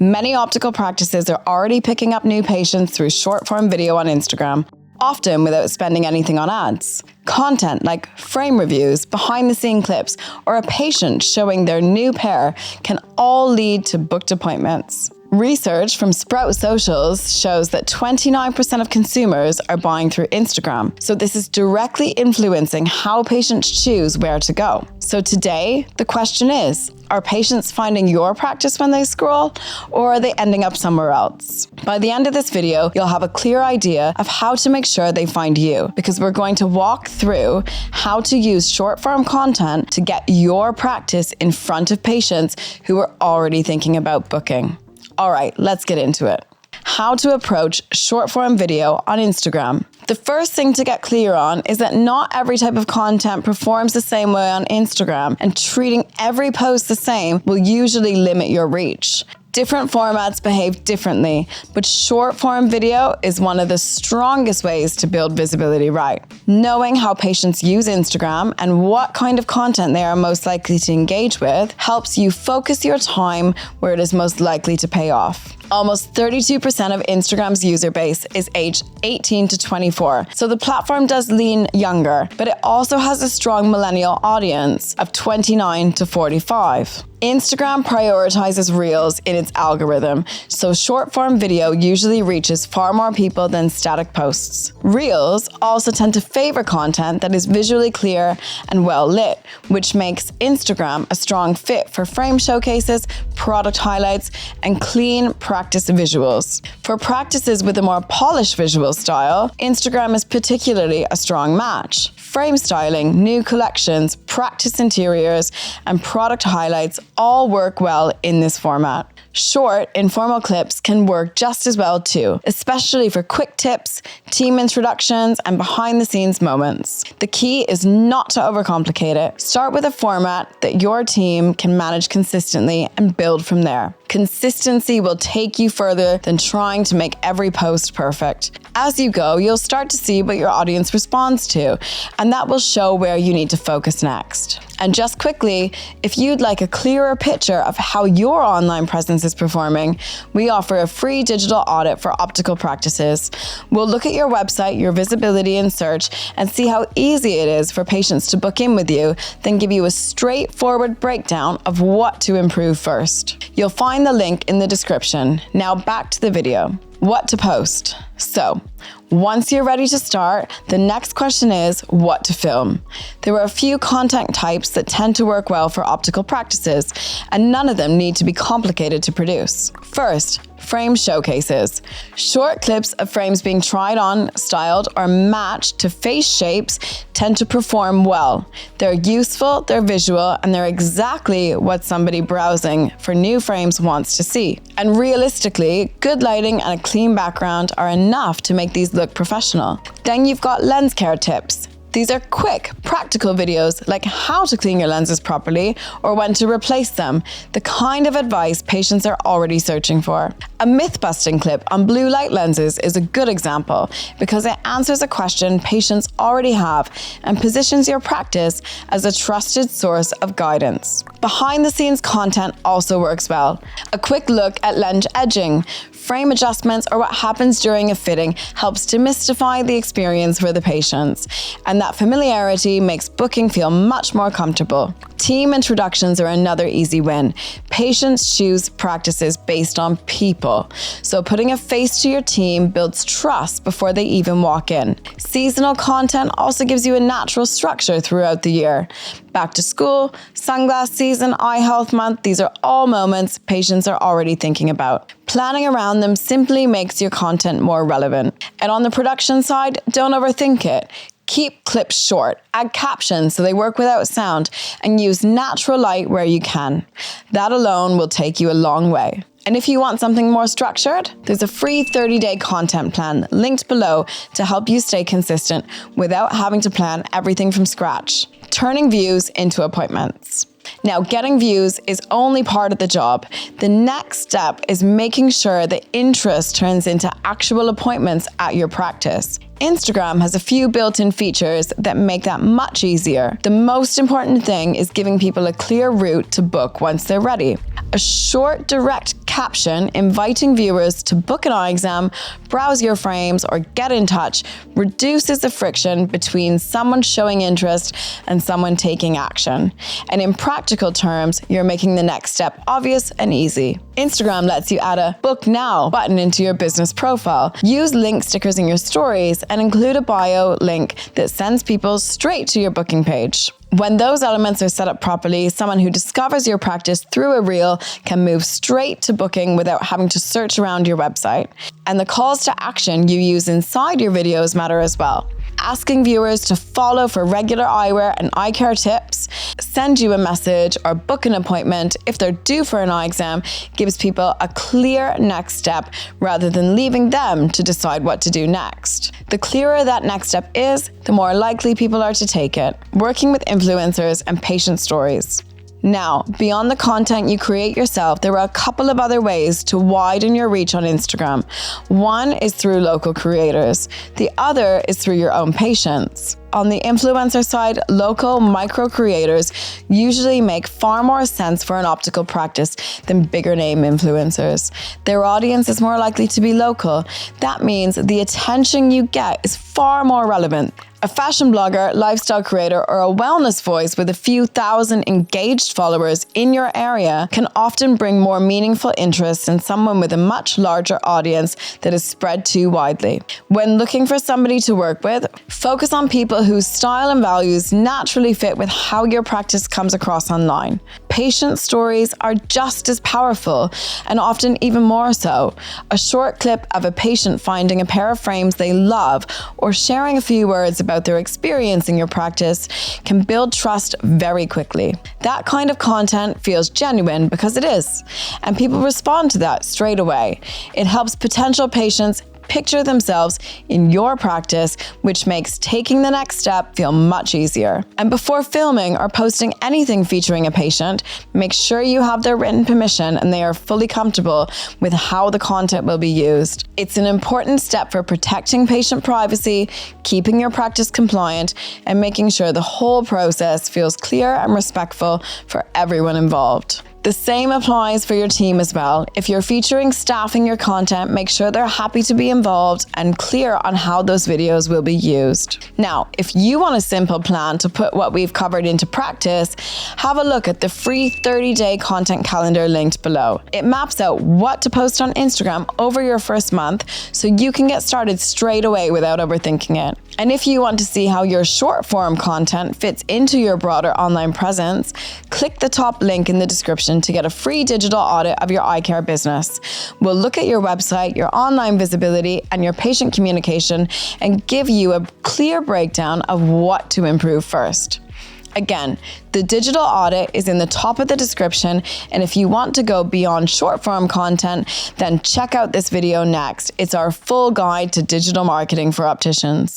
Many optical practices are already picking up new patients through short-form video on Instagram, often without spending anything on ads. Content like frame reviews, behind-the-scene clips, or a patient showing their new pair can all lead to booked appointments. Research from Sprout Socials shows that 29% of consumers are buying through Instagram, so this is directly influencing how patients choose where to go. So today, the question is, are patients finding your practice when they scroll, or are they ending up somewhere else? By the end of this video, you'll have a clear idea of how to make sure they find you, because we're going to walk through how to use short-form content to get your practice in front of patients who are already thinking about booking. All right, let's get into it. How to approach short-form video on Instagram. The first thing to get clear on is that not every type of content performs the same way on Instagram, and treating every post the same will usually limit your reach. Different formats behave differently, but short-form video is one of the strongest ways to build visibility right. Knowing how patients use Instagram and what kind of content they are most likely to engage with helps you focus your time where it is most likely to pay off. Almost 32% of Instagram's user base is aged 18 to 24, so the platform does lean younger, but it also has a strong millennial audience of 29 to 45. Instagram prioritizes Reels in its algorithm, so short-form video usually reaches far more people than static posts. Reels also tend to favor content that is visually clear and well lit, which makes Instagram a strong fit for frame showcases, product highlights, and clean practice visuals. For practices with a more polished visual style, Instagram is particularly a strong match. Frame styling, new collections, practice interiors, and product highlights all work well in this format. Short, informal clips can work just as well too, especially for quick tips, team introductions, and behind-the-scenes moments. The key is not to overcomplicate it. Start with a format that your team can manage consistently and build from there. Consistency will take you further than trying to make every post perfect. As you go, you'll start to see what your audience responds to, and that will show where you need to focus next. And just quickly, if you'd like a clearer picture of how your online presence is performing, we offer a free digital audit for optical practices. We'll look at your website, your visibility and search, and see how easy it is for patients to book in with you, then give you a straightforward breakdown of what to improve first. You'll find the link in the description. Now back to the video. What to post? So, once you're ready to start, the next question is what to film. There are a few content types that tend to work well for optical practices, and none of them need to be complicated to produce. First, frame showcases. Short clips of frames being tried on, styled, or matched to face shapes tend to perform well. They're useful, they're visual, and they're exactly what somebody browsing for new frames wants to see. And realistically, good lighting and a clean background are enough to make these look professional. Then you've got lens care tips. These are quick, practical videos like how to clean your lenses properly or when to replace them, the kind of advice patients are already searching for. A myth-busting clip on blue light lenses is a good example because it answers a question patients already have and positions your practice as a trusted source of guidance. Behind-the-scenes content also works well. A quick look at lens edging, frame adjustments, or what happens during a fitting helps demystify the experience for the patients, and that familiarity makes booking feel much more comfortable. Team introductions are another easy win. Patients choose practices based on people, so putting a face to your team builds trust before they even walk in. Seasonal content also gives you a natural structure throughout the year. Back to school, sunglass season, eye health month, these are all moments patients are already thinking about. Planning around them simply makes your content more relevant. And on the production side, don't overthink it. Keep clips short, add captions so they work without sound, and use natural light where you can. That alone will take you a long way. And if you want something more structured, there's a free 30-day content plan linked below to help you stay consistent without having to plan everything from scratch. Turning views into appointments. Now, getting views is only part of the job. The next step is making sure the interest turns into actual appointments at your practice. Instagram has a few built-in features that make that much easier. The most important thing is giving people a clear route to book once they're ready. A short, direct caption inviting viewers to book an eye exam, browse your frames, or get in touch reduces the friction between someone showing interest and someone taking action. And in practical terms, you're making the next step obvious and easy. Instagram lets you add a book now button into your business profile. Use link stickers in your stories and include a bio link that sends people straight to your booking page. When those elements are set up properly, someone who discovers your practice through a reel can move straight to booking without having to search around your website. And the calls to action you use inside your videos matter as well. Asking viewers to follow for regular eyewear and eye care tips, send you a message, or book an appointment if they're due for an eye exam gives people a clear next step rather than leaving them to decide what to do next. The clearer that next step is, the more likely people are to take it. Working with influencers and patient stories. Now, beyond the content you create yourself, there are a couple of other ways to widen your reach on Instagram. One is through local creators. The other is through your own patients. On the influencer side, local micro creators usually make far more sense for an optical practice than bigger name influencers. Their audience is more likely to be local. That means the attention you get is far more relevant. A fashion blogger, lifestyle creator, or a wellness voice with a few thousand engaged followers in your area can often bring more meaningful interest than someone with a much larger audience that is spread too widely. When looking for somebody to work with, focus on people whose style and values naturally fit with how your practice comes across online. Patient stories are just as powerful, and often even more so. A short clip of a patient finding a pair of frames they love or sharing a few words about their experience in your practice can build trust very quickly. That kind of content feels genuine because it is, and people respond to that straight away. It helps potential patients picture themselves in your practice, which makes taking the next step feel much easier. And before filming or posting anything featuring a patient, make sure you have their written permission and they are fully comfortable with how the content will be used. It's an important step for protecting patient privacy, keeping your practice compliant, and making sure the whole process feels clear and respectful for everyone involved. The same applies for your team as well. If you're featuring staff in your content, make sure they're happy to be involved and clear on how those videos will be used. Now, if you want a simple plan to put what we've covered into practice, have a look at the free 30-day content calendar linked below. It maps out what to post on Instagram over your first month so you can get started straight away without overthinking it. And if you want to see how your short form content fits into your broader online presence, click the top link in the description to get a free digital audit of your eye care business. We'll look at your website, your online visibility, and your patient communication and give you a clear breakdown of what to improve first. Again, the digital audit is in the top of the description, and if you want to go beyond short form content, then check out this video next. It's our full guide to digital marketing for opticians.